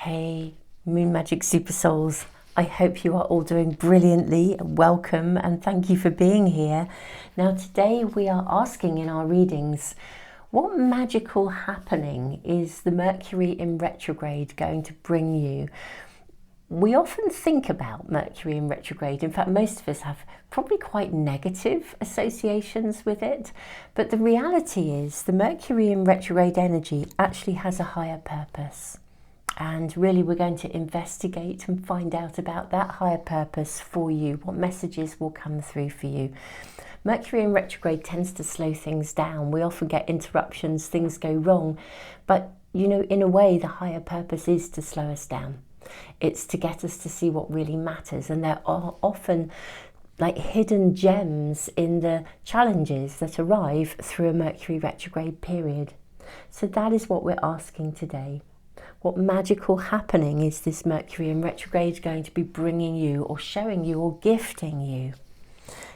Hey, Moon Magic Super Souls. I hope you are all doing brilliantly. Welcome and thank you for being here. Now today we are asking in our readings, what magical happening is the Mercury in retrograde going to bring you? We often think about Mercury in retrograde. In fact, most of us have probably quite negative associations with it. But the reality is the Mercury in retrograde energy actually has a higher purpose. And really we're going to investigate and find out about that higher purpose for you. What messages will come through for you. Mercury in retrograde tends to slow things down. We often get interruptions, things go wrong. But, you know, in a way, the higher purpose is to slow us down. It's to get us to see what really matters. And there are often like hidden gems in the challenges that arrive through a Mercury retrograde period. So that is what we're asking today. What magical happening is this Mercury in retrograde going to be bringing you or showing you or gifting you?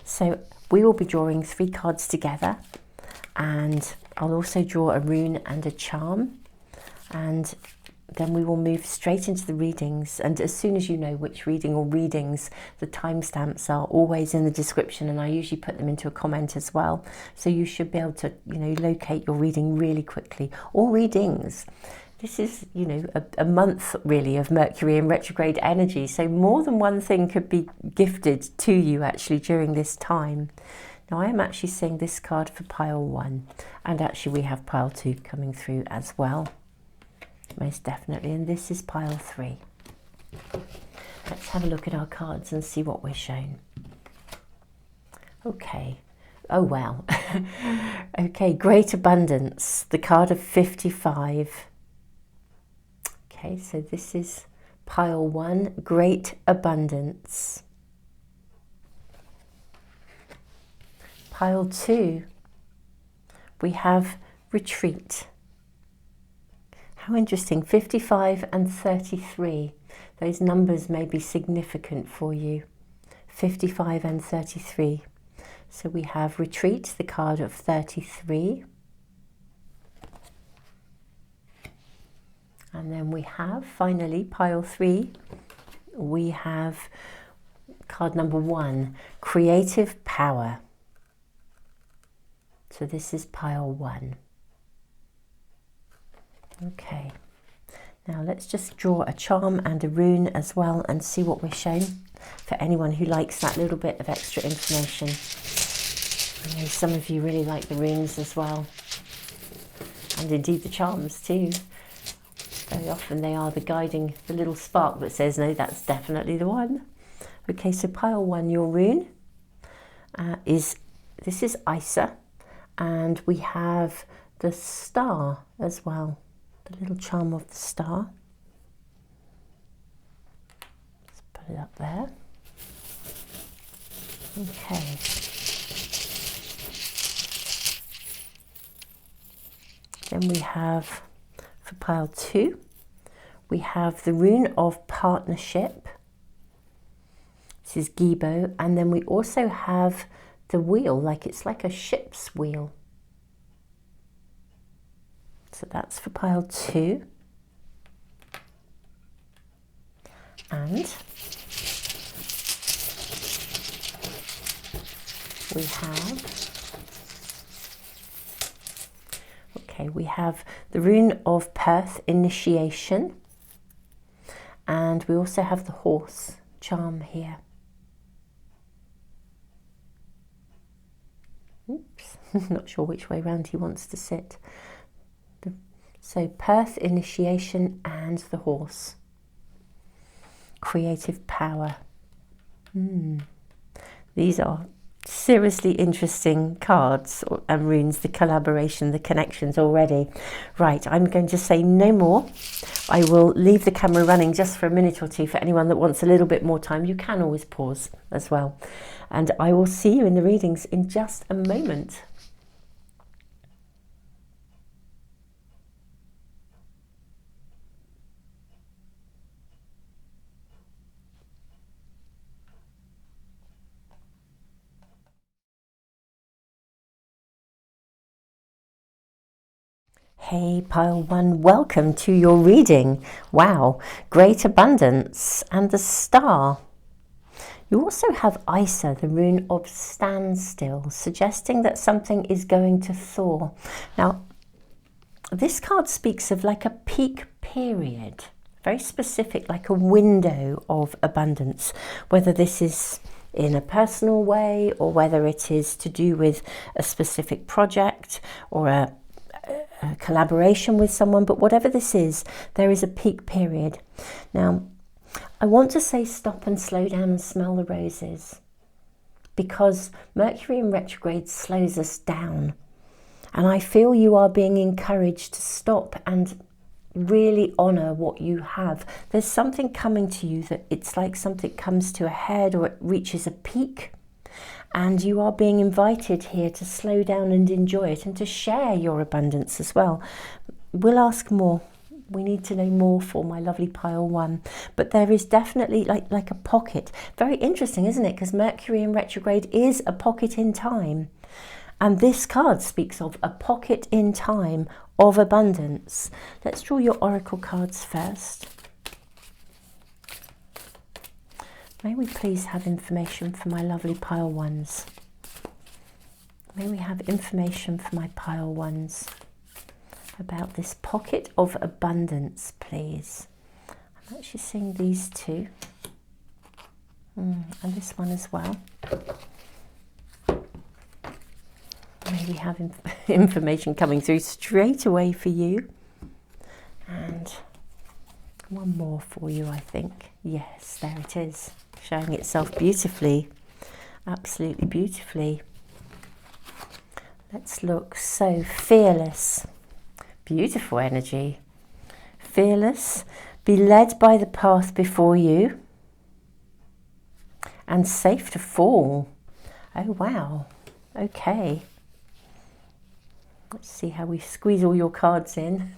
So we will be drawing 3 cards together, and I'll also draw a rune and a charm, and then we will move straight into the readings. And as soon as you know which reading or readings, the timestamps are always in the description, and I usually put them into a comment as well. So you should be able to, you know, locate your reading really quickly, or readings. This is, you know, a month really of Mercury in retrograde energy. So more than one thing could be gifted to you actually during this time. Now I am actually seeing this card for pile 1, and actually we have pile 2 coming through as well. Most definitely, and this is pile 3. Let's have a look at our cards and see what we're shown. Okay. Oh wow. Okay, great abundance. The card of 55. Okay, so this is pile 1, great abundance. Pile 2, we have retreat. How interesting, 55 and 33. Those numbers may be significant for you. 55 and 33. So we have retreat, the card of 33. And then we have, finally, pile 3, we have card number 1, creative power. So this is pile 1. Okay, now let's just draw a charm and a rune as well and see what we're shown for anyone who likes that little bit of extra information. I know some of you really like the runes as well, and indeed the charms too. Very often they are the little spark that says, no, that's definitely the one. Okay, so pile 1, your rune this is Isa, and we have the star as well, the little charm of the star. Let's put it up there. Okay. Then we have, for pile 2, we have the rune of partnership. This is Gibo, and then we also have the wheel, like it's like a ship's wheel. So that's for pile 2. And we have the rune of Perth, initiation, and we also have the horse charm here. Oops, not sure which way round he wants to sit. So Perth, initiation, and the horse. Creative power. These are seriously interesting cards and runes, the collaboration, the connections already. Right, I'm going to say no more. I will leave the camera running just for a minute or two for anyone that wants a little bit more time. You can always pause as well. And I will see you in the readings in just a moment. Hey pile one, welcome to your reading. Wow, great abundance and the star. You also have Isa, the rune of standstill, suggesting that something is going to thaw. Now, this card speaks of like a peak period, very specific, like a window of abundance, whether this is in a personal way or whether it is to do with a specific project or a collaboration with someone, but whatever this is, there is a peak period. Now, I want to say stop and slow down and smell the roses, because Mercury in retrograde slows us down. And I feel you are being encouraged to stop and really honour what you have. There's something coming to you that it's like something comes to a head or it reaches a peak. And you are being invited here to slow down and enjoy it and to share your abundance as well. We'll ask more. We need to know more for my lovely pile one. But there is definitely like a pocket. Very interesting, isn't it? Because Mercury in retrograde is a pocket in time. And this card speaks of a pocket in time of abundance. Let's draw your oracle cards first. May we please have information for my lovely pile ones. May we have information for my pile ones about this pocket of abundance, please. I'm actually seeing these two. And this one as well. May we have information coming through straight away for you. And one more for you, I think. Yes, there it is. Showing itself beautifully, absolutely beautifully. Let's look. So fearless, beautiful energy. Fearless, be led by the path before you, and safe to fall. Oh wow, okay. Let's see how we squeeze all your cards in.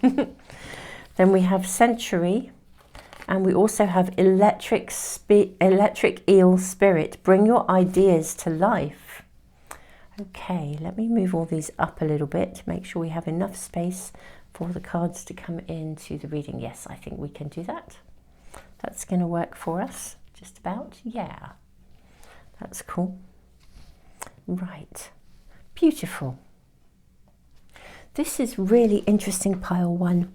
Then we have century. And we also have electric eel spirit. Bring your ideas to life. Okay, let me move all these up a little bit to make sure we have enough space for the cards to come into the reading. Yes, I think we can do that. That's going to work for us, just about. Yeah, that's cool. Right, beautiful. This is really interesting, pile one.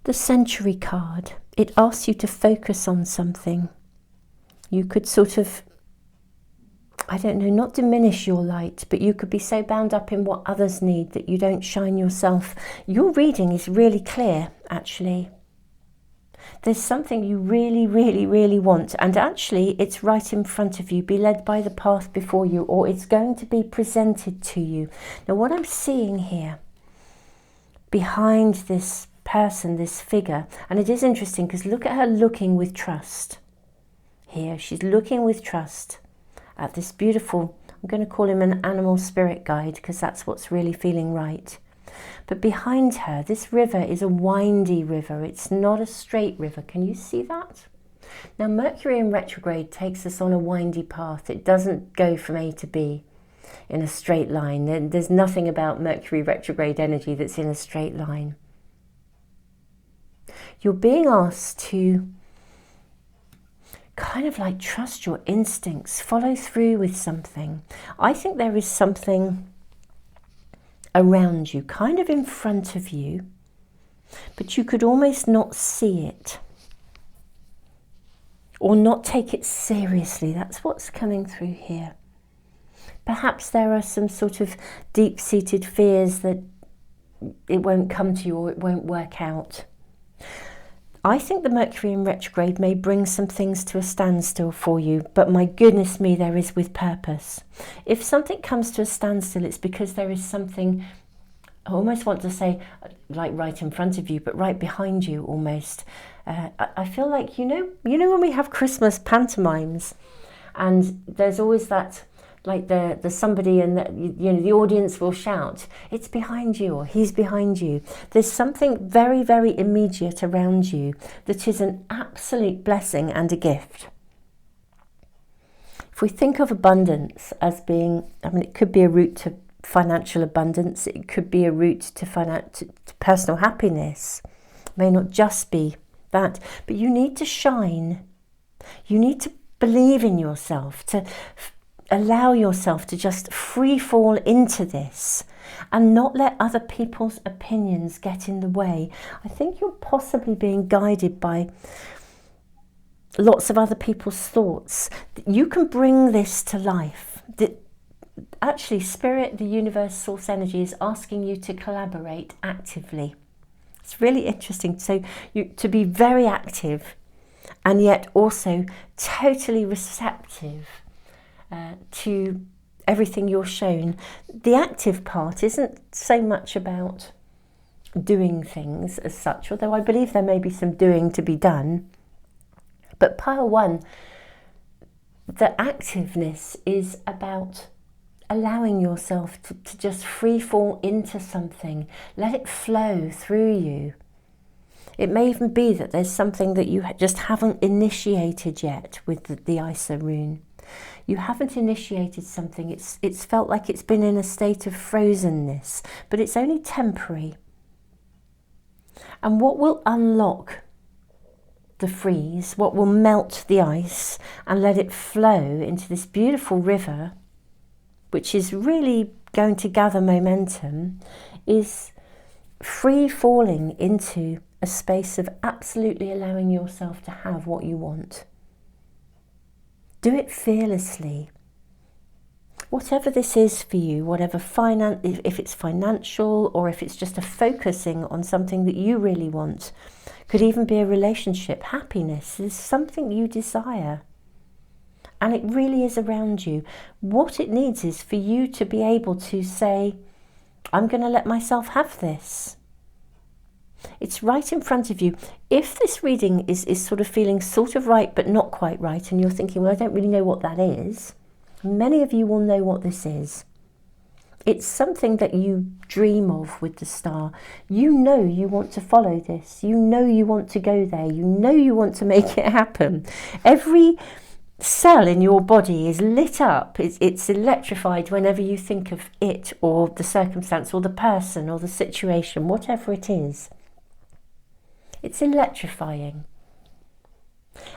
The century card, it asks you to focus on something. You could sort of, I don't know, not diminish your light, but you could be so bound up in what others need that you don't shine yourself. Your reading is really clear, actually. There's something you really, really, really want, and actually it's right in front of you. Be led by the path before you, or it's going to be presented to you. Now, what I'm seeing here, behind this person, this figure, and it is interesting because look at her looking with trust here. She's looking with trust at this beautiful, I'm going to call him an animal spirit guide because that's what's really feeling right. But behind her, this river is a windy river. It's not a straight river. Can you see that? Now, Mercury in retrograde takes us on a windy path. It doesn't go from A to B in a straight line. There's nothing about Mercury retrograde energy that's in a straight line. You're being asked to kind of like trust your instincts, follow through with something. I think there is something around you, kind of in front of you, but you could almost not see it or not take it seriously. That's what's coming through here. Perhaps there are some sort of deep-seated fears that it won't come to you or it won't work out. I think the Mercury in retrograde may bring some things to a standstill for you, but my goodness me, there is with purpose. If something comes to a standstill, it's because there is something, I almost want to say like right in front of you, but right behind you almost. I feel like, you know when we have Christmas pantomimes and there's always that, like the somebody and the audience will shout, it's behind you or he's behind you. There's something very, very immediate around you that is an absolute blessing and a gift. If we think of abundance as being, I mean, it could be a route to financial abundance. It could be a route to personal happiness. It may not just be that, but you need to shine. You need to believe in yourself, to allow yourself to just free fall into this and not let other people's opinions get in the way. I think you're possibly being guided by lots of other people's thoughts. You can bring this to life. Actually, Spirit, the universe, source energy is asking you to collaborate actively. It's really interesting. So to be very active and yet also totally receptive to everything you're shown. The active part isn't so much about doing things as such, although I believe there may be some doing to be done. But pile one, the activeness is about allowing yourself to just free fall into something. Let it flow through you. It may even be that there's something that you just haven't initiated yet with the ISA rune. You haven't initiated something. It's felt like it's been in a state of frozenness, but it's only temporary. And what will unlock the freeze, what will melt the ice and let it flow into this beautiful river, which is really going to gather momentum, is free falling into a space of absolutely allowing yourself to have what you want. Do it fearlessly. Whatever this is for you, whatever if it's financial or if it's just a focusing on something that you really want, could even be a relationship, happiness is something you desire. And it really is around you. What it needs is for you to be able to say, I'm going to let myself have this. It's right in front of you. If this reading is sort of feeling sort of right but not quite right, and you're thinking, well, I don't really know what that is, many of you will know what this is. It's something that you dream of with the star. You know you want to follow this. You know you want to go there. You know you want to make it happen. Every cell in your body is lit up. It's electrified whenever you think of it or the circumstance or the person or the situation, whatever it is. It's electrifying.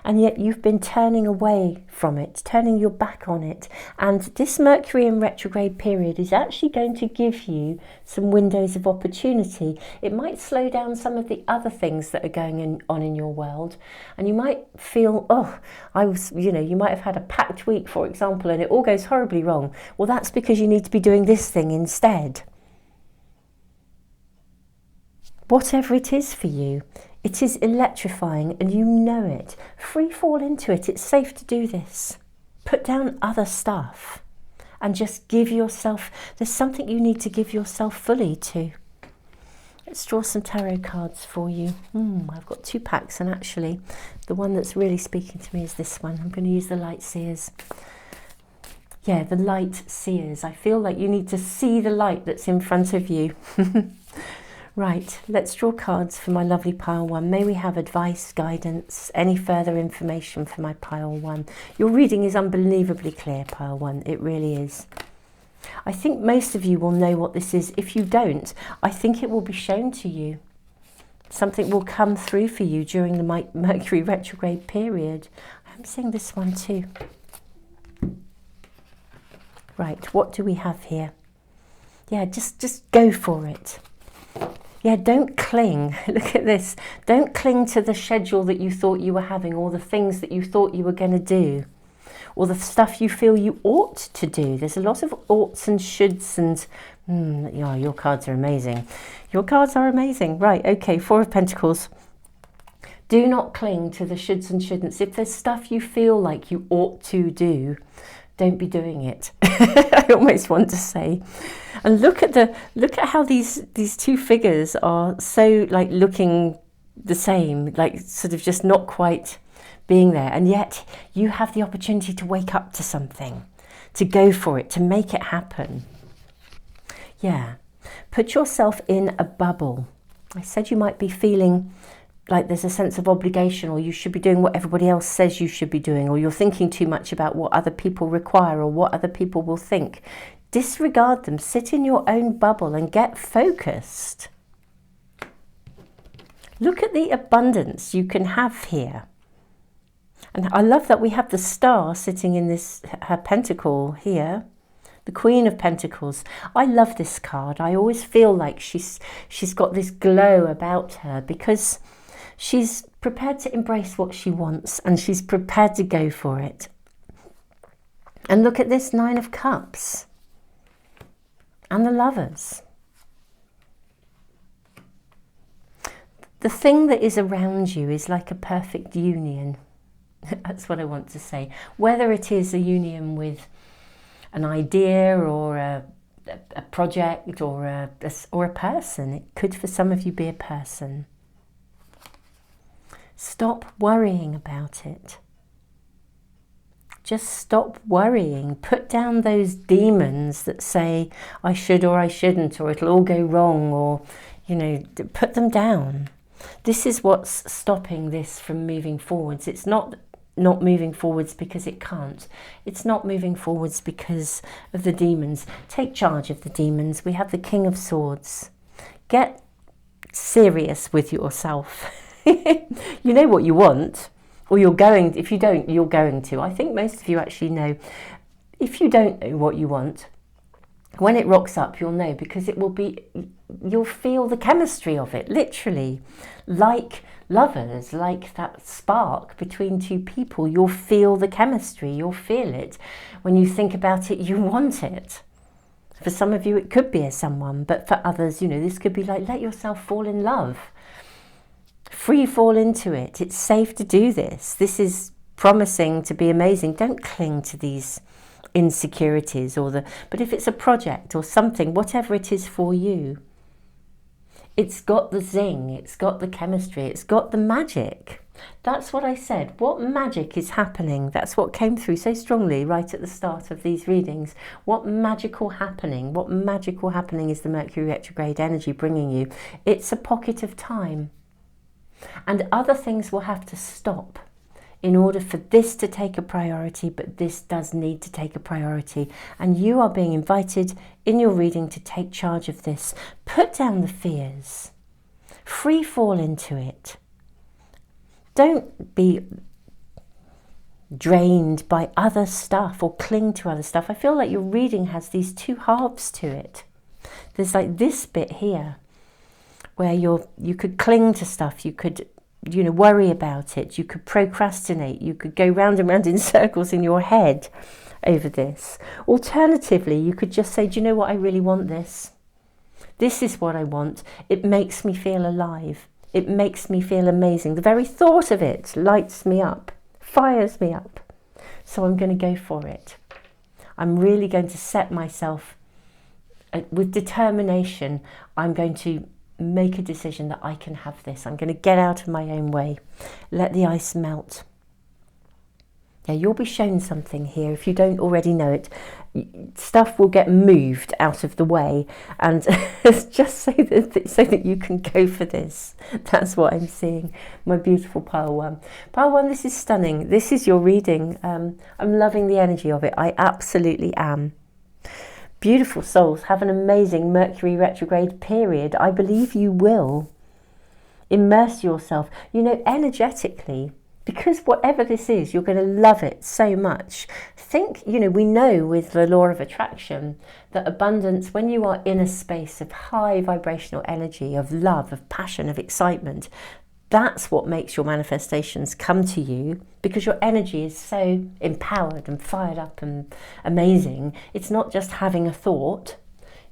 And yet you've been turning away from it, turning your back on it. And this Mercury in retrograde period is actually going to give you some windows of opportunity. It might slow down some of the other things that are going on in your world. And you might feel, you might have had a packed week, for example, and it all goes horribly wrong. Well, that's because you need to be doing this thing instead. Whatever it is for you, it is electrifying and you know it. Free fall into it. It's safe to do this. Put down other stuff and just give yourself, there's something you need to give yourself fully to. Let's draw some tarot cards for you. I've got 2 packs and actually the one that's really speaking to me is this one. I'm going to use the light seers. Yeah, the light seers. I feel like you need to see the light that's in front of you. Right, let's draw cards for my lovely pile 1. May we have advice, guidance, any further information for my pile 1. Your reading is unbelievably clear, pile 1. It really is. I think most of you will know what this is. If you don't, I think it will be shown to you. Something will come through for you during the Mercury retrograde period. I'm seeing this one too. Right, what do we have here? Yeah, just go for it. Yeah, don't cling. Look at this. Don't cling to the schedule that you thought you were having or the things that you thought you were going to do or the stuff you feel you ought to do. There's a lot of oughts and shoulds and your cards are amazing. Your cards are amazing. Right, okay, 4 of Pentacles. Do not cling to the shoulds and shouldn'ts. If there's stuff you feel like you ought to do, don't be doing it. I almost want to say. And look at how these 2 figures are so like looking the same, like sort of just not quite being there. And yet you have the opportunity to wake up to something, to go for it, to make it happen. Yeah. Put yourself in a bubble. I said you might be feeling like there's a sense of obligation, or you should be doing what everybody else says you should be doing, or you're thinking too much about what other people require or what other people will think. Disregard them, sit in your own bubble and get focused. Look at the abundance you can have here. And I love that we have the star sitting in this, her pentacle here, the Queen of Pentacles. I love this card. I always feel like she's got this glow about her because she's prepared to embrace what she wants and she's prepared to go for it. And look at this Nine of Cups and the Lovers. The thing that is around you is like a perfect union. That's what I want to say. Whether it is a union with an idea or a project or a person. It could for some of you be a person. Stop worrying about it. Just stop worrying. Put down those demons that say I should or I shouldn't, or it'll all go wrong, or, you know, put them down. This is what's stopping this from moving forwards. It's not moving forwards because it can't. It's not moving forwards because of the demons. Take charge of the demons. We have the King of Swords. Get serious with yourself. You know what you want, or you're going, if you don't, you're going to. I think most of you actually know. If you don't know what you want, when it rocks up, you'll know, because it will be, you'll feel the chemistry of it, literally. Like lovers, like that spark between two people, you'll feel the chemistry, you'll feel it. When you think about it, you want it. For some of you, it could be a someone, but for others, you know, this could be like, let yourself fall in love. Free fall into it. It's safe to do this. This is promising to be amazing. Don't cling to these insecurities but if it's a project or something, whatever it is for you, it's got the zing, it's got the chemistry, it's got the magic. That's what I said. What magic is happening? That's what came through so strongly right at the start of these readings. What magical happening is the Mercury retrograde energy bringing you? It's a pocket of time. And other things will have to stop in order for this to take a priority, but this does need to take a priority. And you are being invited in your reading to take charge of this. Put down the fears. Free fall into it. Don't be drained by other stuff or cling to other stuff. I feel like your reading has these two halves to it. There's like this bit here where you could cling to stuff, you could, you know, worry about it, you could procrastinate, you could go round and round in circles in your head over this. Alternatively, you could just say, do you know what, I really want this. This is what I want. It makes me feel alive. It makes me feel amazing. The very thought of it lights me up, fires me up. So I'm going to go for it. I'm really going to set myself with determination. I'm going to make a decision that I can have this. I'm going to get out of my own way. Let the ice melt. Yeah, you'll be shown something here if you don't already know it. Stuff will get moved out of the way, and just so that you can go for this. That's what I'm seeing. My beautiful pile one. Pile one, this is stunning. This is your reading. I'm loving the energy of it. I absolutely am. Beautiful souls, have an amazing Mercury retrograde period. I believe you will. Immerse yourself, you know, energetically, because whatever this is, you're going to love it so much. Think, you know, we know with the law of attraction that abundance, when you are in a space of high vibrational energy, of love, of passion, of excitement, that's what makes your manifestations come to you, because your energy is so empowered and fired up and amazing. It's not just having a thought.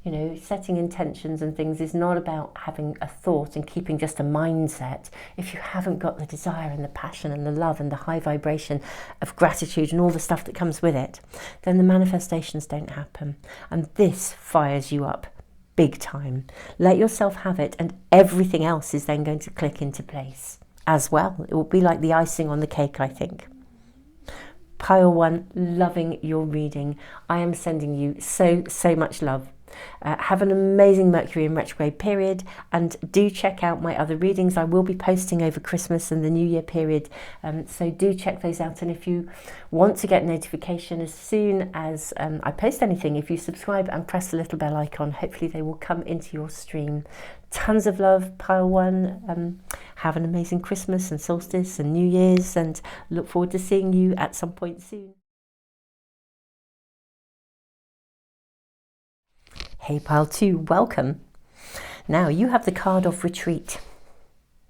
You know, setting intentions and things is not about having a thought and keeping just a mindset. If you haven't got the desire and the passion and the love and the high vibration of gratitude and all the stuff that comes with it, then the manifestations don't happen. And this fires you up big time. Let yourself have it, and everything else is then going to click into place as well. It will be like the icing on the cake, I think. Pile one, loving your reading. I am sending you so much love. Have an amazing Mercury in retrograde period, and do check out my other readings. I will be posting over Christmas and the New Year period, so do check those out. And if you want to get notification as soon as I post anything, if you subscribe and press the little bell icon, hopefully they will come into your stream. Tons of love, pile one. Have an amazing Christmas and solstice and New Year's, and look forward to seeing you at some point soon. Hey pile 2, welcome. Now you have the card of retreat.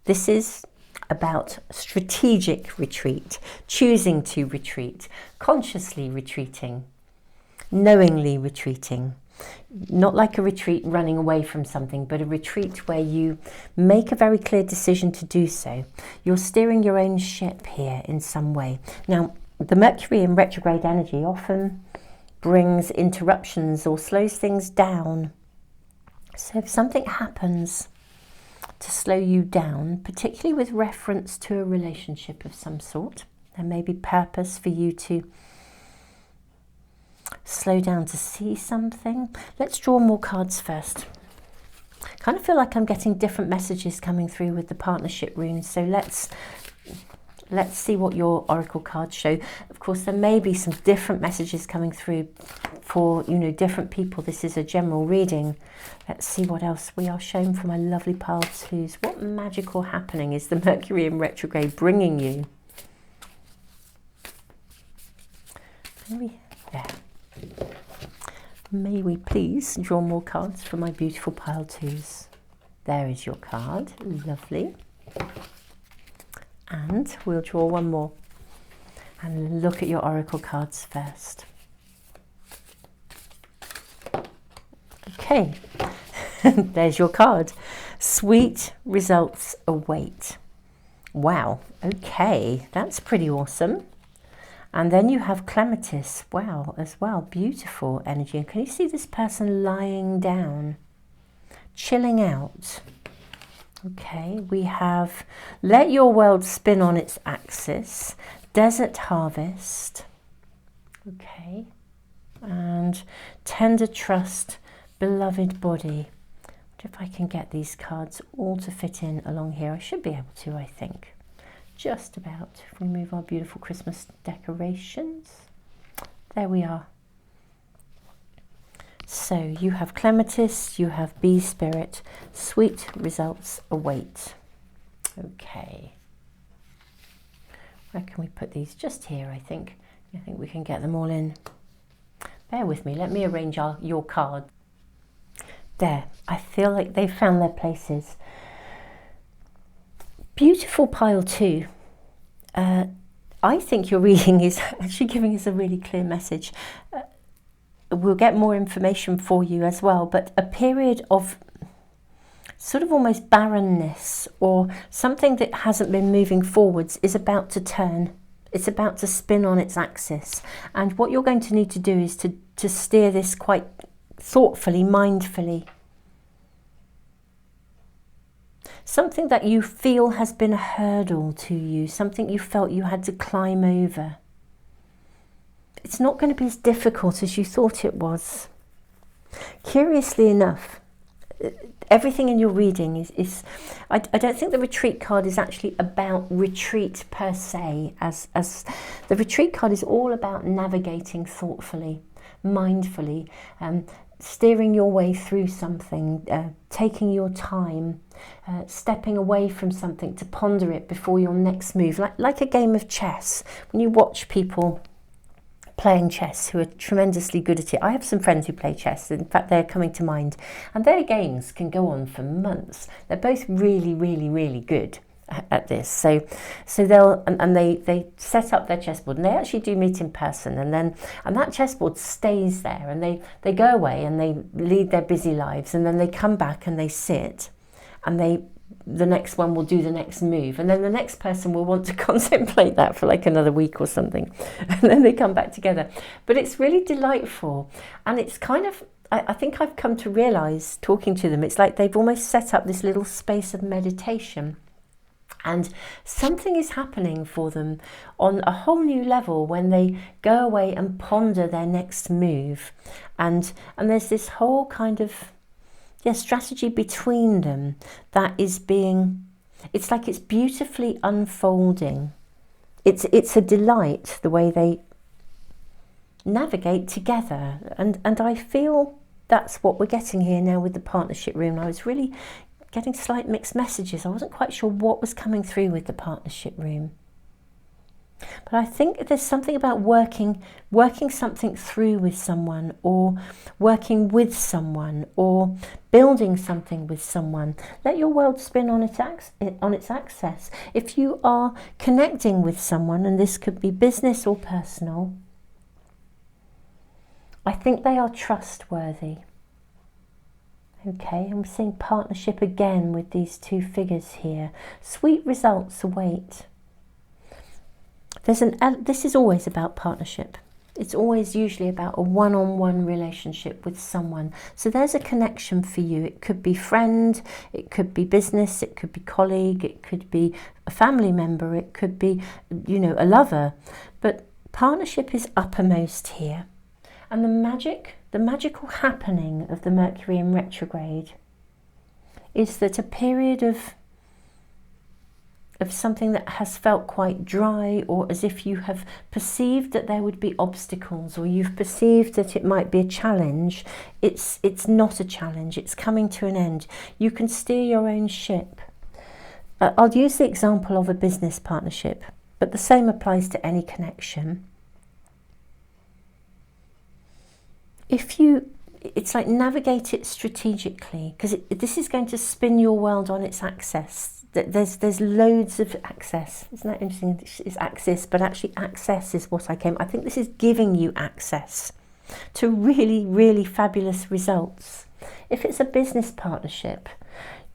This is about strategic retreat, choosing to retreat, consciously retreating, knowingly retreating. Not like a retreat running away from something, but a retreat where you make a very clear decision to do so. You're steering your own ship here in some way. Now, the Mercury in retrograde energy often brings interruptions or slows things down. So if something happens to slow you down, particularly with reference to a relationship of some sort, there may be purpose for you to slow down to see something. Let's draw more cards first. Kind of feel like I'm getting different messages coming through with the partnership runes, so let's see what your oracle cards show. Of course, there may be some different messages coming through for, you know, different people. This is a general reading. Let's see what else we are shown for my lovely pile 2s. What magical happening is the Mercury in retrograde bringing you? May we please draw more cards for my beautiful pile 2s? There is your card. Lovely. And we'll draw one more and look at your oracle cards first. Okay, there's your card. Sweet results await. Wow, okay, that's pretty awesome. And then you have clematis, wow, as well, beautiful energy. And can you see this person lying down, chilling out? Okay, we have let your world spin on its axis, desert harvest, okay, and tender trust, beloved body. I wonder if I can get these cards all to fit in along here. I should be able to, I think. Just about. If we move our beautiful Christmas decorations. There we are. So you have clematis, you have bee spirit, sweet results await. Okay. Where can we put these? Just here, I think. I think we can get them all in. Bear with me, let me arrange your card. There, I feel like they've found their places. Beautiful pile 2. I think your reading is actually giving us a really clear message. We'll get more information for you as well, but a period of sort of almost barrenness or something that hasn't been moving forwards is about to turn. It's about to spin on its axis. And what you're going to need to do is to steer this quite thoughtfully, mindfully. Something that you feel has been a hurdle to you, something you felt you had to climb over. It's not going to be as difficult as you thought it was. Curiously enough, everything in your reading is I don't think the retreat card is actually about retreat per se, as the retreat card is all about navigating thoughtfully, mindfully, steering your way through something, taking your time, stepping away from something to ponder it before your next move, like a game of chess. When you watch people playing chess who are tremendously good at it. I have some friends who play chess. In fact, they're coming to mind. And their games can go on for months. They're both really, really, really good at this. So they'll, and they set up their chessboard and they actually do meet in person. And that chessboard stays there and they go away and they lead their busy lives. And then they come back and they sit and the next one will do the next move, and then the next person will want to contemplate that for like another week or something, and then they come back together. But it's really delightful, and it's kind of, I think I've come to realise, talking to them, it's like they've almost set up this little space of meditation, And something is happening for them on a whole new level when they go away and ponder their next move. And there's this whole kind of strategy between them that is being, it's like it's beautifully unfolding. It's a delight the way they navigate together. And I feel that's what we're getting here now with the partnership rune. I was really getting slight mixed messages. I wasn't quite sure what was coming through with the partnership rune. But I think there's something about working something through with someone, or working with someone, or building something with someone. Let your world spin on its axis. If you are connecting with someone, and this could be business or personal, I think they are trustworthy. Okay, I'm seeing partnership again with these two figures here. Sweet results await. This is always about partnership. It's always usually about a one-on-one relationship with someone. So there's a connection for you. It could be friend, it could be business, it could be colleague, it could be a family member, it could be, a lover. But partnership is uppermost here. And the magical happening of the Mercury in retrograde is that a period of something that has felt quite dry, or as if you have perceived that there would be obstacles, or you've perceived that it might be a challenge, it's not a challenge, it's coming to an end. You can steer your own ship. I'll use the example of a business partnership, but the same applies to any connection. It's like navigate it strategically, because this is going to spin your world on its axis. There's loads of access. Isn't that interesting? It's axis, but actually access is what I think this is giving you access to really, really fabulous results. If it's a business partnership,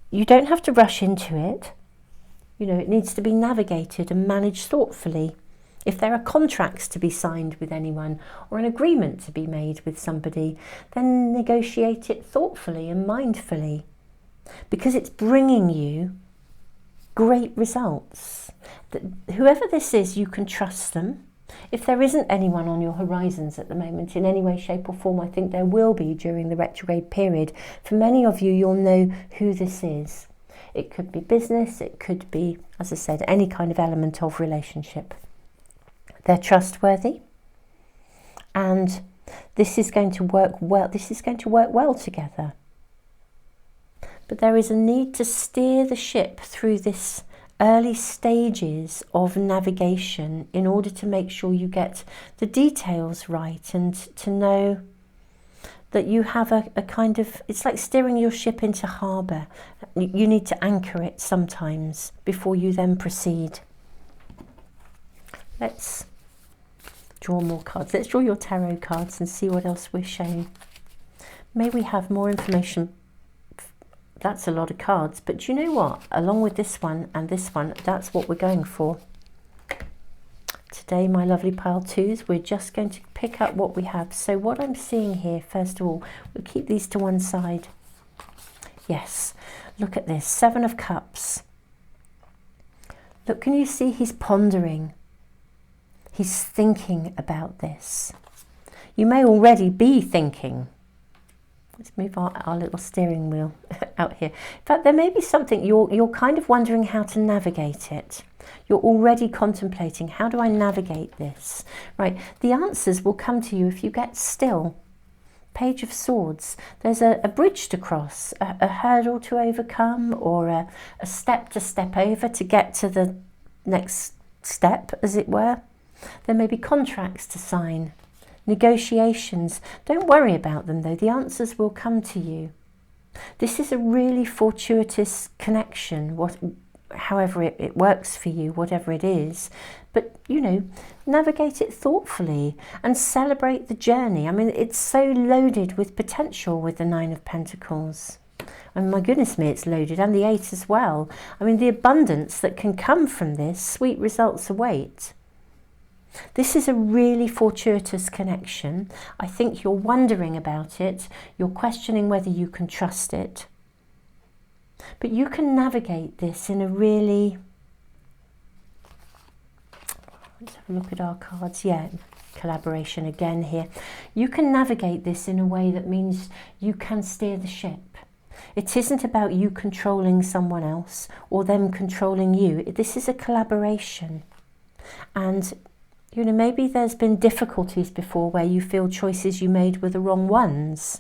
you don't have to rush into it. It needs to be navigated and managed thoughtfully. If there are contracts to be signed with anyone, or an agreement to be made with somebody, then negotiate it thoughtfully and mindfully, because it's bringing you great results. Whoever this is, you can trust them. If there isn't anyone on your horizons at the moment in any way, shape or form, I think there will be during the retrograde period. For many of you, you'll know who this is. It could be business, it could be, as I said, any kind of element of relationship. They're trustworthy, and this is going to work well. This is going to work well together. But there is a need to steer the ship through this early stages of navigation in order to make sure you get the details right, and to know that you have a kind of, it's like steering your ship into harbour. You need to anchor it sometimes before you then proceed. Let's draw more cards. Let's draw your tarot cards and see what else we're shown. May we have more information. That's a lot of cards, but do you know what? Along with this one and this one, that's what we're going for. Today, my lovely pile twos, we're just going to pick up what we have. So what I'm seeing here, first of all, we'll keep these to one side. Yes, look at this, 7 of Cups. Look, can you see he's pondering? He's thinking about this. You may already be thinking. Let's move our little steering wheel out here. In fact, there may be something you're kind of wondering how to navigate it. You're already contemplating, how do I navigate this? Right, the answers will come to you if you get still. Page of Swords. There's a bridge to cross, a hurdle to overcome, or a step to step over to get to the next step, as it were. There may be contracts to sign, negotiations. Don't worry about them though, the answers will come to you. This is a really fortuitous connection, however it works for you, whatever it is. But, navigate it thoughtfully and celebrate the journey. I mean, it's so loaded with potential with the 9 of Pentacles. I mean, my goodness me, it's loaded, and the 8 as well. I mean, the abundance that can come from this, sweet results await. This is a really fortuitous connection. I think you're wondering about it. You're questioning whether you can trust it. But you can navigate this in a really Let's have a look at our cards. Yeah, collaboration again here. You can navigate this in a way that means you can steer the ship. It isn't about you controlling someone else or them controlling you. This is a collaboration. And, you know, maybe there's been difficulties before where you feel choices you made were the wrong ones.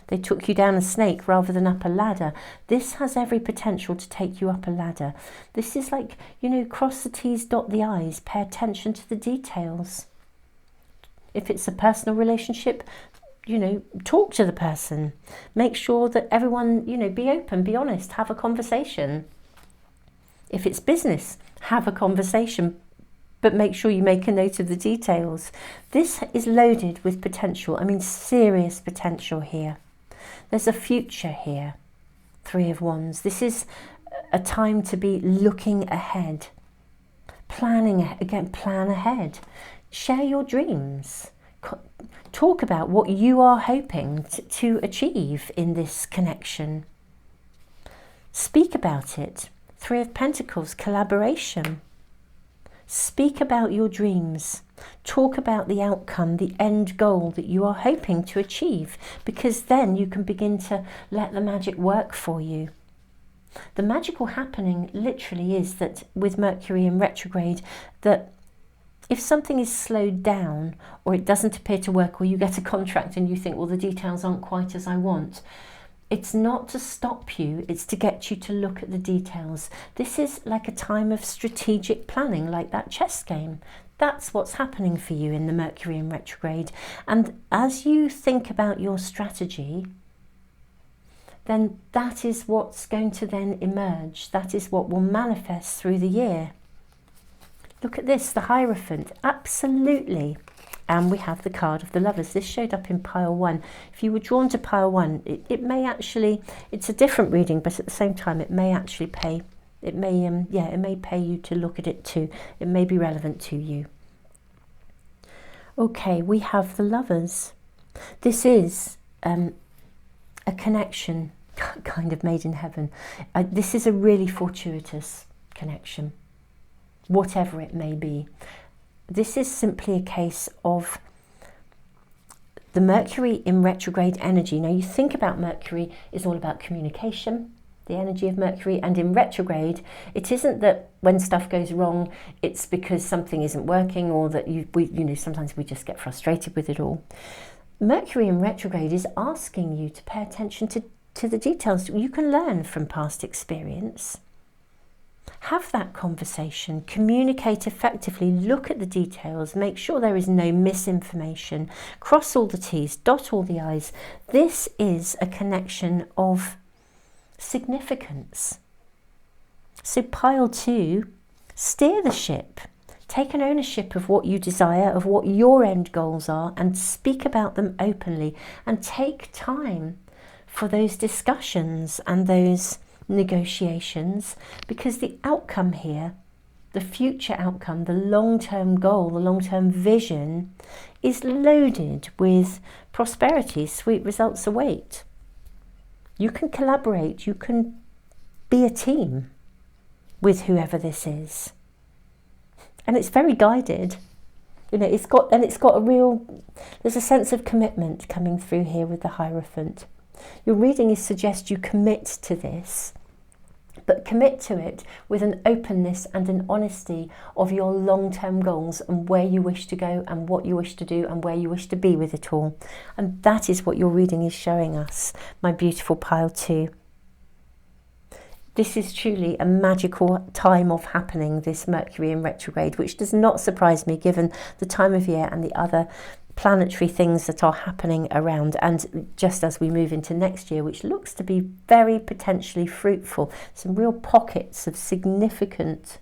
They took you down a snake rather than up a ladder. This has every potential to take you up a ladder. This is like, you know, cross the T's, dot the I's, pay attention to the details. If it's a personal relationship, you know, talk to the person. Make sure that everyone, you know, be open, be honest, have a conversation. If it's business, have a conversation, but make sure you make a note of the details. This is loaded with potential. I mean, serious potential here. There's a future here. 3 of Wands. This is a time to be looking ahead. Planning, again, plan ahead. Share your dreams. Talk about what you are hoping to achieve in this connection. Speak about it. 3 of Pentacles, collaboration. Speak about your dreams. Talk about the outcome, the end goal that you are hoping to achieve, because then you can begin to let the magic work for you. The magical happening literally is that with Mercury in retrograde, that if something is slowed down or it doesn't appear to work, or you get a contract and you think, well, the details aren't quite as I want, it's not to stop you, it's to get you to look at the details. This is like a time of strategic planning, like that chess game. That's what's happening for you in the Mercury in retrograde. And as you think about your strategy, then that is what's going to then emerge. That is what will manifest through the year. Look at this, the Hierophant, absolutely. And we have the card of the Lovers. This showed up in pile 1. If you were drawn to pile 1, it may actually, it's a different reading, but at the same time, it may actually pay. It may, it may pay you to look at it too. It may be relevant to you. Okay, we have the Lovers. This is a connection kind of made in heaven. This is a really fortuitous connection, whatever it may be. This is simply a case of the Mercury in retrograde energy. Now, you think about Mercury is all about communication, the energy of Mercury, and in retrograde, it isn't that when stuff goes wrong, it's because something isn't working, or that sometimes we just get frustrated with it all. Mercury in retrograde is asking you to pay attention to the details. You can learn from past experience. Have that conversation, communicate effectively, look at the details, make sure there is no misinformation, cross all the T's, dot all the I's. This is a connection of significance. So pile 2, steer the ship. Take an ownership of what you desire, of what your end goals are, and speak about them openly, and take time for those discussions and those negotiations, because the outcome here, the future outcome, the long-term goal, the long-term vision is loaded with prosperity. Sweet results await. You can collaborate, you can be a team with whoever this is. And it's very guided. You know, it's got a real, there's a sense of commitment coming through here with the Hierophant. Your reading is suggest you commit to this, but commit to it with an openness and an honesty of your long-term goals and where you wish to go and what you wish to do and where you wish to be with it all. And that is what your reading is showing us, my beautiful pile 2. This is truly a magical time of happening, this Mercury in retrograde, which does not surprise me given the time of year and the other planetary things that are happening around, and just as we move into next year, which looks to be very potentially fruitful. Some real pockets of significant,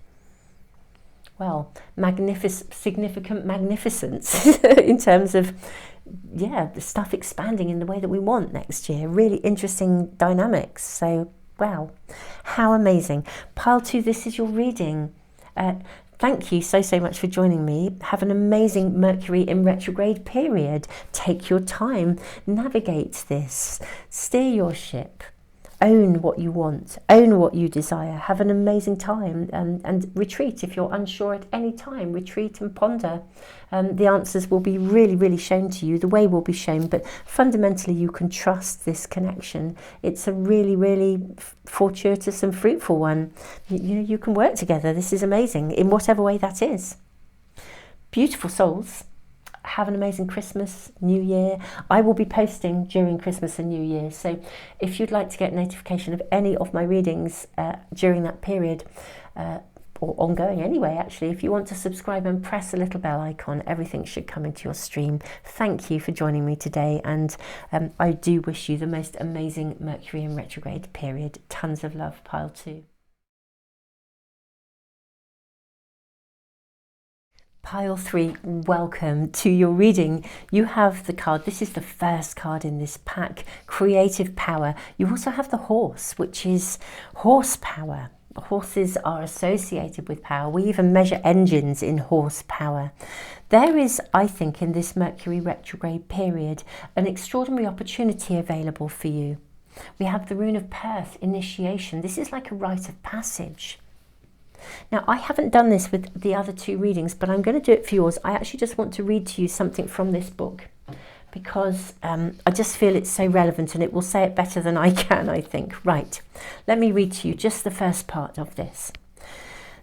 well, significant magnificence in terms of, the stuff expanding in the way that we want next year. Really interesting dynamics. So, wow, how amazing. Pile 2, this is your reading. Thank you so much for joining me. Have an amazing Mercury in retrograde period. Take your time, navigate this, steer your ship, Own what you want, own what you desire, have an amazing time, and retreat. If you're unsure at any time, retreat and ponder. The answers will be really, really shown to you, the way will be shown, but fundamentally you can trust this connection. It's a really, really fortuitous and fruitful one. You can work together. This is amazing in whatever way that is. Beautiful souls. Have an amazing Christmas, New Year. I will be posting during Christmas and New Year, so if you'd like to get notification of any of my readings during that period, or ongoing anyway, actually, if you want to subscribe and press the little bell icon, everything should come into your stream. Thank you for joining me today, and I do wish you the most amazing Mercury in retrograde period. Tons of love, pile 2. Pile 3, welcome to your reading. You have the card, this is the first card in this pack, Creative Power. You also have the Horse, which is horsepower. Horses are associated with power. We even measure engines in horsepower. There is, I think, in this Mercury retrograde period, an extraordinary opportunity available for you. We have the Rune of Perth, initiation. This is like a rite of passage. Now, I haven't done this with the other 2 readings, but I'm going to do it for yours. I actually just want to read to you something from this book because I just feel it's so relevant, and it will say it better than I can, I think. Right, let me read to you just the first part of this.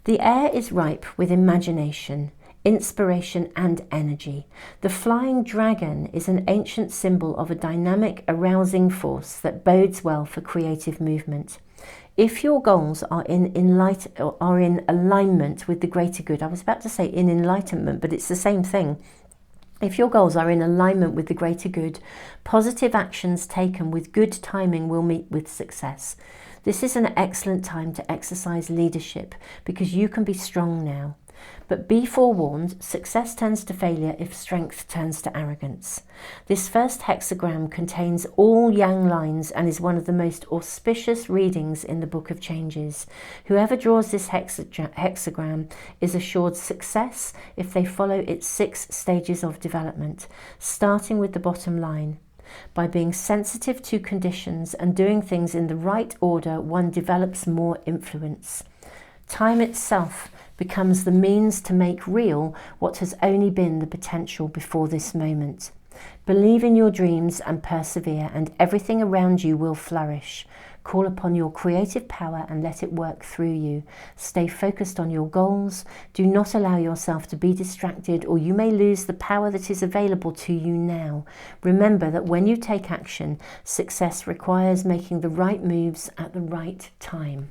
The air is ripe with imagination, inspiration and energy. The flying dragon is an ancient symbol of a dynamic, arousing force that bodes well for creative movement. If your goals are in alignment with the greater good, I was about to say in enlightenment, but it's the same thing. If your goals are in alignment with the greater good, positive actions taken with good timing will meet with success. This is an excellent time to exercise leadership because you can be strong now. But be forewarned, success turns to failure if strength turns to arrogance. This first hexagram contains all yang lines and is one of the most auspicious readings in the Book of Changes. Whoever draws this hexagram is assured success if they follow its 6 stages of development, starting with the bottom line. By being sensitive to conditions and doing things in the right order, one develops more influence. Time itself becomes the means to make real what has only been the potential before this moment. Believe in your dreams and persevere, and everything around you will flourish. Call upon your creative power and let it work through you. Stay focused on your goals. Do not allow yourself to be distracted, or you may lose the power that is available to you now. Remember that when you take action, success requires making the right moves at the right time.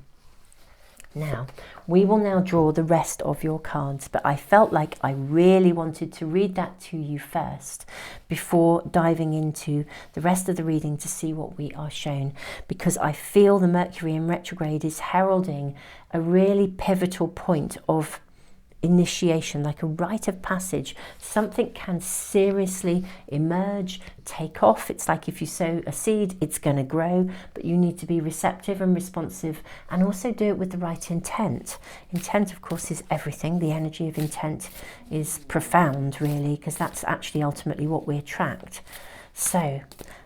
Now, we will now draw the rest of your cards, but I felt like I really wanted to read that to you first before diving into the rest of the reading to see what we are shown, because I feel the Mercury in retrograde is heralding a really pivotal point of initiation, like a rite of passage. Something can seriously emerge, take off. It's like if you sow a seed, it's going to grow, but you need to be receptive and responsive, and also do it with the right intent. Intent, of course, is everything. The energy of intent is profound, really, because that's actually ultimately what we attract. So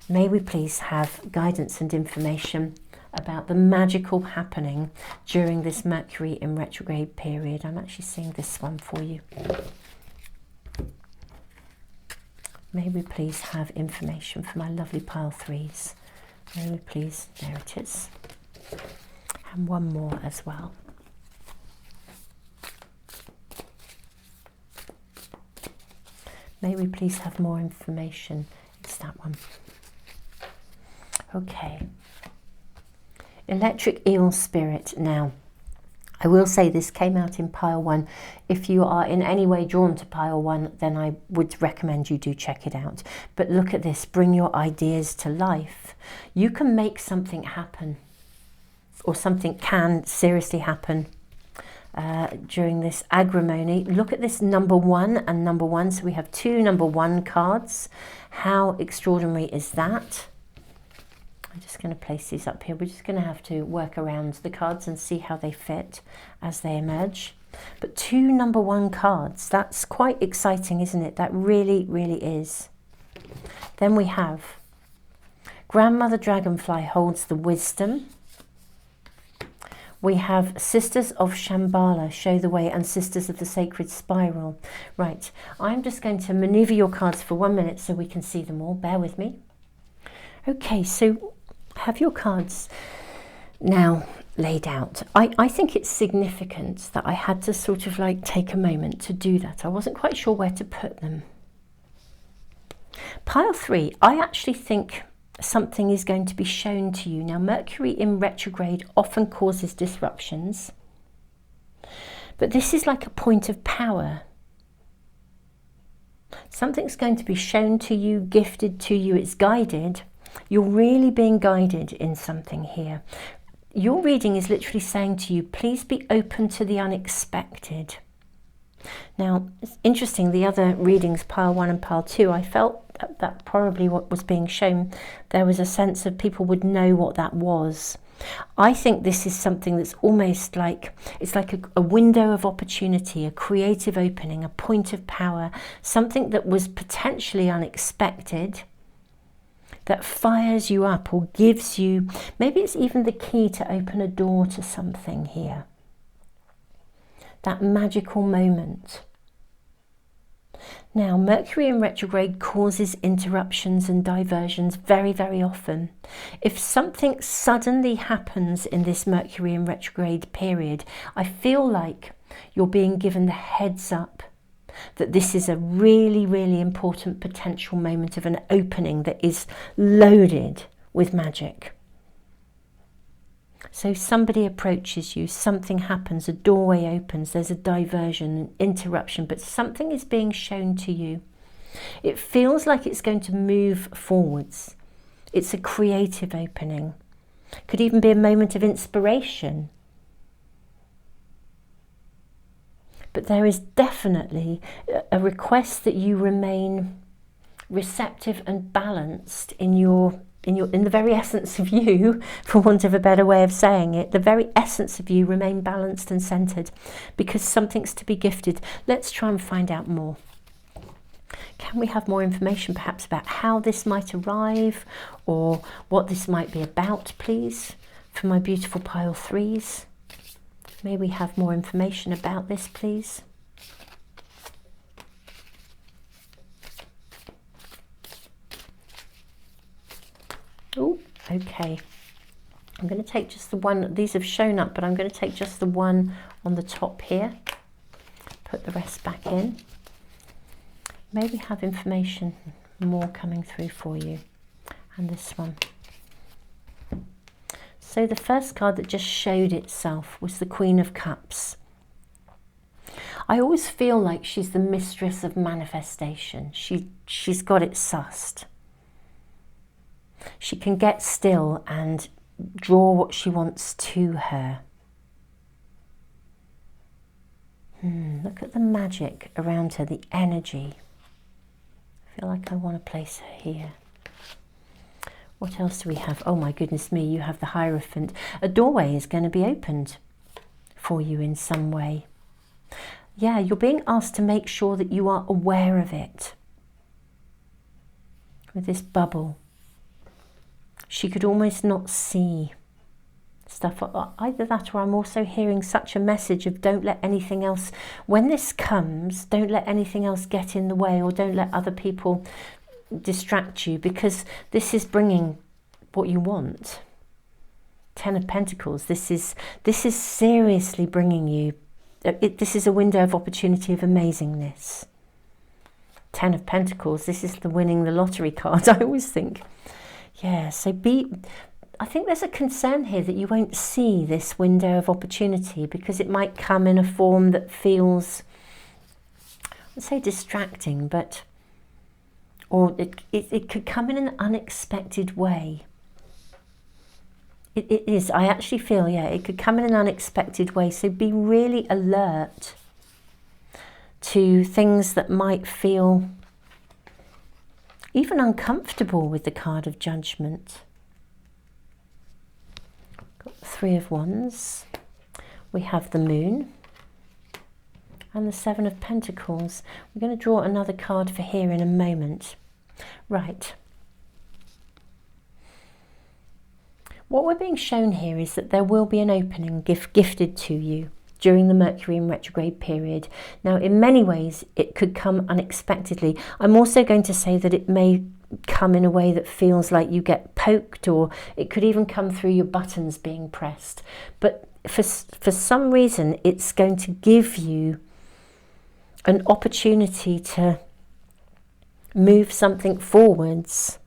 may we please have guidance and information about the magical happening during this Mercury in retrograde period. I'm actually seeing this one for you. May we please have information for my lovely pile 3s. May we please, there it is. And one more as well. May we please have more information. It's that one. Okay. Electric Eel Spirit. Now, I will say this came out in pile 1. If you are in any way drawn to pile 1, then I would recommend you do check it out. But look at this, bring your ideas to life. You can make something happen, or something can seriously happen during this agrimony. Look at this number 1 and number 1. So we have 2 number 1 cards. How extraordinary is that? I'm just going to place these up here. We're just going to have to work around the cards and see how they fit as they emerge. But 2 number 1 cards, that's quite exciting, isn't it? That really, really is. Then we have Grandmother Dragonfly holds the wisdom. We have Sisters of Shambhala, show the way, and Sisters of the Sacred Spiral. Right, I'm just going to maneuver your cards for 1 minute so we can see them all. Bear with me. Okay, so have your cards now laid out. I think it's significant that I had to sort of like take a moment to do that. I wasn't quite sure where to put them. Pile 3, I actually think something is going to be shown to you. Now, Mercury in retrograde often causes disruptions, but this is like a point of power. Something's going to be shown to you, gifted to you, it's guided. You're really being guided in something here. Your reading is literally saying to you, please be open to the unexpected. Now, it's interesting, the other readings, pile 1 and pile 2, I felt that probably what was being shown, there was a sense of people would know what that was. I think this is something that's almost like, it's like a window of opportunity, a creative opening, a point of power, something that was potentially unexpected, that fires you up or gives you, maybe it's even the key to open a door to something here. That magical moment. Now, Mercury in retrograde causes interruptions and diversions very, very often. If something suddenly happens in this Mercury in retrograde period, I feel like you're being given the heads up that this is a really, really important potential moment of an opening that is loaded with magic. So somebody approaches you, something happens, a doorway opens, there's a diversion, an interruption, but something is being shown to you. It feels like it's going to move forwards. It's a creative opening. Could even be a moment of inspiration. But there is definitely a request that you remain receptive and balanced in the very essence of you, for want of a better way of saying it, the very essence of you, remain balanced and centered, because something's to be gifted. Let's try and find out more. Can we have more information perhaps about how this might arrive or what this might be about, please, for my beautiful pile 3s? May we have more information about this, please? Oh, okay. I'm going to take just the one. These have shown up, but I'm going to take just the one on the top here. Put the rest back in. Maybe have information more coming through for you. And this one. So the first card that just showed itself was the Queen of Cups. I always feel like she's the mistress of manifestation. She's got it sussed. She can get still and draw what she wants to her. Look at the magic around her, the energy. I feel like I want to place her here. What else do we have? Oh my goodness me, you have the Hierophant. A doorway is going to be opened for you in some way. Yeah, you're being asked to make sure that you are aware of it. With this bubble. She could almost not see stuff. Either that, or I'm also hearing such a message of don't let anything else, when this comes, don't let anything else get in the way, or don't let other people distract you, because this is bringing what you want. 10 of Pentacles, this is seriously bringing you, this is a window of opportunity of amazingness. 10 of Pentacles, this is the winning the lottery card, I always think. Yeah, so I think there's a concern here that you won't see this window of opportunity because it might come in a form that feels, I'd say distracting, but, or it could come in an unexpected way. It is, I actually feel, yeah, it could come in an unexpected way. So be really alert to things that might feel even uncomfortable with the card of Judgment. Got the 3 of Wands. We have the Moon and the 7 of Pentacles. We're going to draw another card for here in a moment. Right. What we're being shown here is that there will be an opening gifted to you during the Mercury in retrograde period. Now, in many ways, it could come unexpectedly. I'm also going to say that it may come in a way that feels like you get poked, or it could even come through your buttons being pressed. But for some reason, it's going to give you an opportunity to move something forwards.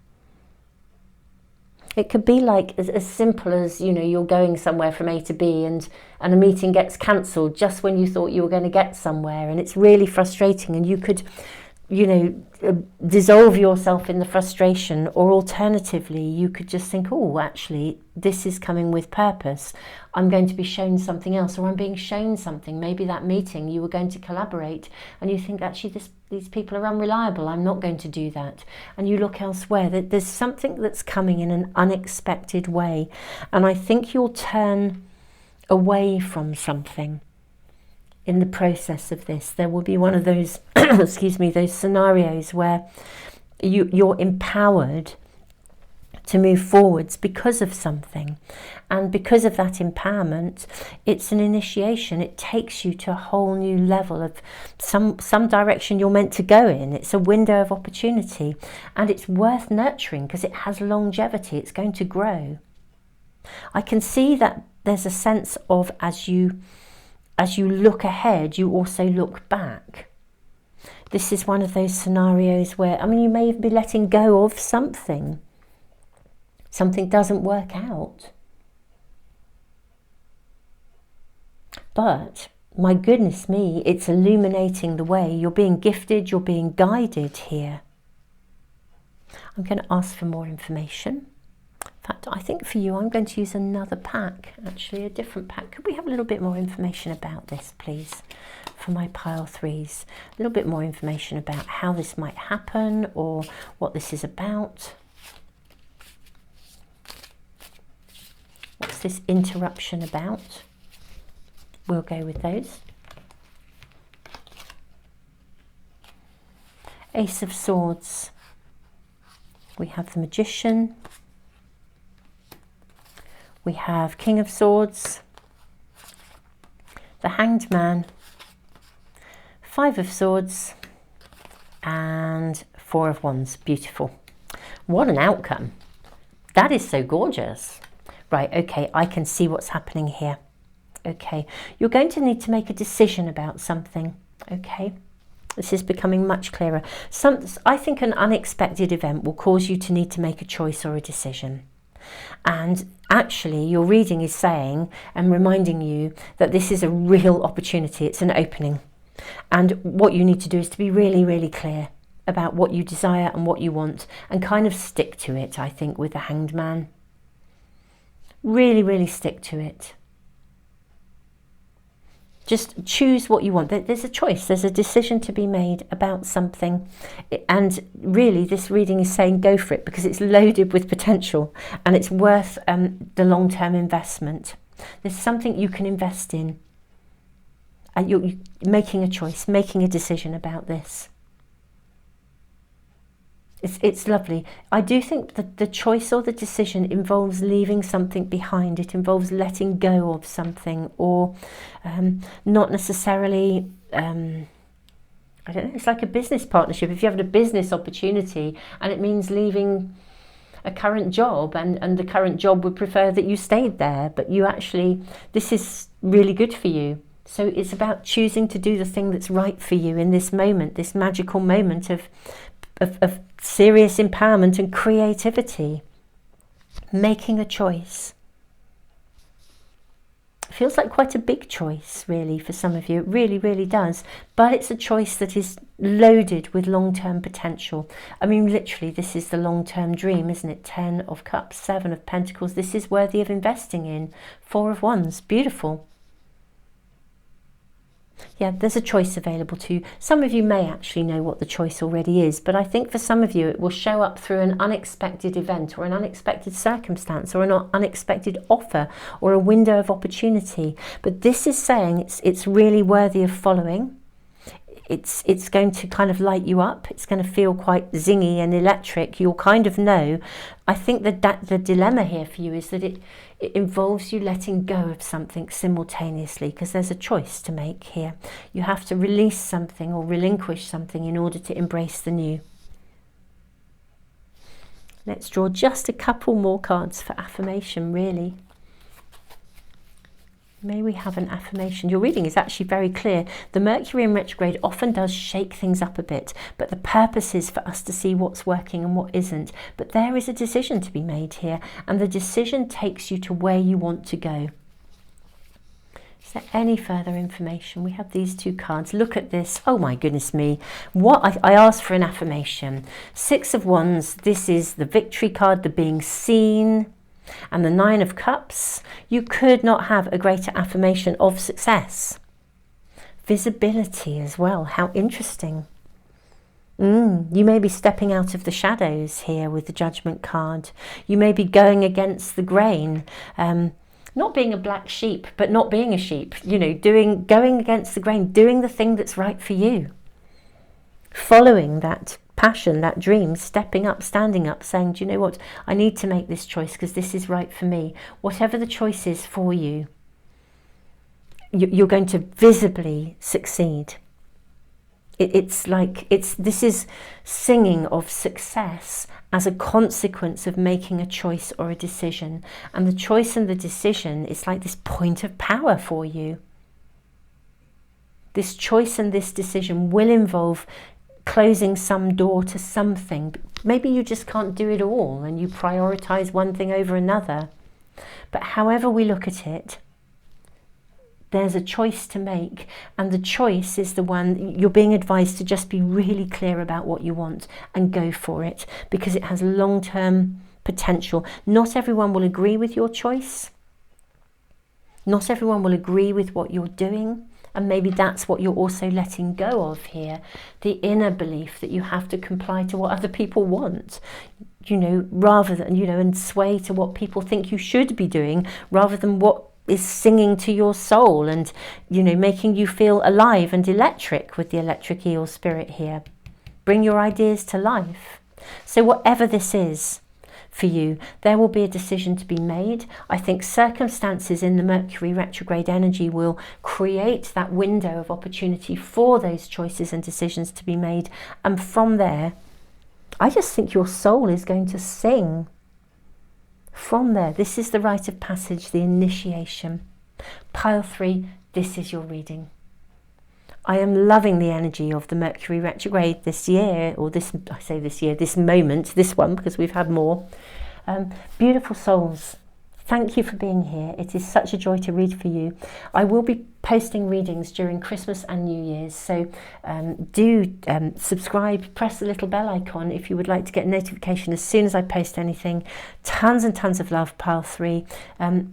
It could be like as simple as, you know, you're going somewhere from A to B and a meeting gets cancelled just when you thought you were going to get somewhere, and it's really frustrating, and you could, you know, dissolve yourself in the frustration, or alternatively you could just think, oh, actually this is coming with purpose. I'm going to be shown something else, or I'm being shown something. Maybe that meeting you were going to collaborate and you think, actually these people are unreliable, I'm not going to do that, and you look elsewhere. There's something that's coming in an unexpected way, and I think you'll turn away from something in the process of this. There will be one of those excuse me, those scenarios where you're empowered to move forwards because of something, and because of that empowerment, it's an initiation. It takes you to a whole new level of some direction you're meant to go in. It's a window of opportunity, and it's worth nurturing because it has longevity. It's going to grow. I can see that there's a sense of, as you look ahead, you also look back. This is one of those scenarios where, I mean, you may be letting go of something. Something doesn't work out. But, my goodness me, it's illuminating the way. You're being gifted, you're being guided here. I'm going to ask for more information. In fact, I think for you, I'm going to use another pack, actually, a different pack. Could we have a little bit more information about this, please, for my pile threes? A little bit more information about how this might happen, or what this is about. What's this interruption about? We'll go with those. Ace of Swords. We have the Magician. We have King of Swords. The Hanged Man. Five of Swords. And Four of Wands. Beautiful. What an outcome. That is so gorgeous. Right, okay, I can see what's happening here. Okay, you're going to need to make a decision about something. Okay, this is becoming much clearer. I think an unexpected event will cause you to need to make a choice or a decision. And actually, your reading is saying and reminding you that this is a real opportunity. It's an opening. And what you need to do is to be really, really clear about what you desire and what you want, and kind of stick to it, I think, with the Hanged Man. Really, really stick to it. Just choose what you want. There's a choice, there's a decision to be made about something. And really, this reading is saying go for it, because it's loaded with potential and it's worth the long-term investment. There's something you can invest in. And you're making a choice, making a decision about this. It's lovely. I do think that the choice or the decision involves leaving something behind. It involves letting go of something, or not necessarily, I don't know, it's like a business partnership. If you have a business opportunity and it means leaving a current job, and the current job would prefer that you stayed there, but you actually, this is really good for you. So it's about choosing to do the thing that's right for you in this moment, this magical moment of serious empowerment and creativity. Making a choice. It feels like quite a big choice, really, for some of you. It really, really does. But it's a choice that is loaded with long-term potential. I mean, literally, this is the long-term dream, isn't it? 10 of Cups, 7 of Pentacles. This is worthy of investing in. 4 of Wands. Beautiful. Yeah, there's a choice available to you. Some of you may actually know what the choice already is, but I think for some of you it will show up through an unexpected event, or an unexpected circumstance, or an unexpected offer, or a window of opportunity. But this is saying it's really worthy of following. it's going to kind of light you up. It's going to feel quite zingy and electric. You'll kind of know. I think that the dilemma here for you is that it involves you letting go of something simultaneously, because there's a choice to make here. You have to release something or relinquish something in order to embrace the new. Let's draw just a couple more cards for affirmation, really. May we have an affirmation? Your reading is actually very clear. The Mercury in retrograde often does shake things up a bit, but the purpose is for us to see what's working and what isn't. But there is a decision to be made here, and the decision takes you to where you want to go. Is there any further information? We have these two cards. Look at this. Oh my goodness me. What I asked for an affirmation. 6 of Wands. This is the victory card, the being seen. And the 9 of Cups. You could not have a greater affirmation of success. Visibility as well. How interesting. You may be stepping out of the shadows here with the Judgment card. You may be going against the grain. Not being a black sheep, but not being a sheep. You know, going against the grain, doing the thing that's right for you. Following that passion, that dream, stepping up, standing up, saying, do you know what, I need to make this choice because this is right for me. Whatever the choice is for you, you're going to visibly succeed. This is singing of success as a consequence of making a choice or a decision. And the choice and the decision is like this point of power for you. This choice and this decision will involve closing some door to something. Maybe you just can't do it all and you prioritize one thing over another. But however we look at it, there's a choice to make, and the choice is the one you're being advised to just be really clear about what you want and go for it, because it has long-term potential. Not everyone will agree with your choice. Not everyone will agree with what you're doing. And maybe that's what you're also letting go of here. The inner belief that you have to comply to what other people want, you know, rather than, you know, and sway to what people think you should be doing, rather than what is singing to your soul and, you know, making you feel alive and electric with the electric eel spirit here. Bring your ideas to life. So whatever this is for you, there will be a decision to be made. I think circumstances in the Mercury retrograde energy will create that window of opportunity for those choices and decisions to be made. And from there, I just think your soul is going to sing. From there, this is the rite of passage, the initiation. Pile 3, this is your reading. I am loving the energy of the Mercury retrograde this year, or this moment, this one, because we've had more. Beautiful souls, thank you for being here. It is such a joy to read for you. I will be posting readings during Christmas and New Year's, so do subscribe, press the little bell icon if you would like to get a notification as soon as I post anything. Tons and tons of love, Pile 3.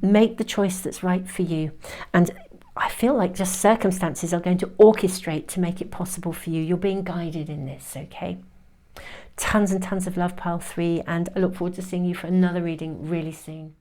Make the choice that's right for you. And I feel like just circumstances are going to orchestrate to make it possible for you. You're being guided in this, okay? Tons and tons of love, Pile 3, and I look forward to seeing you for another reading really soon.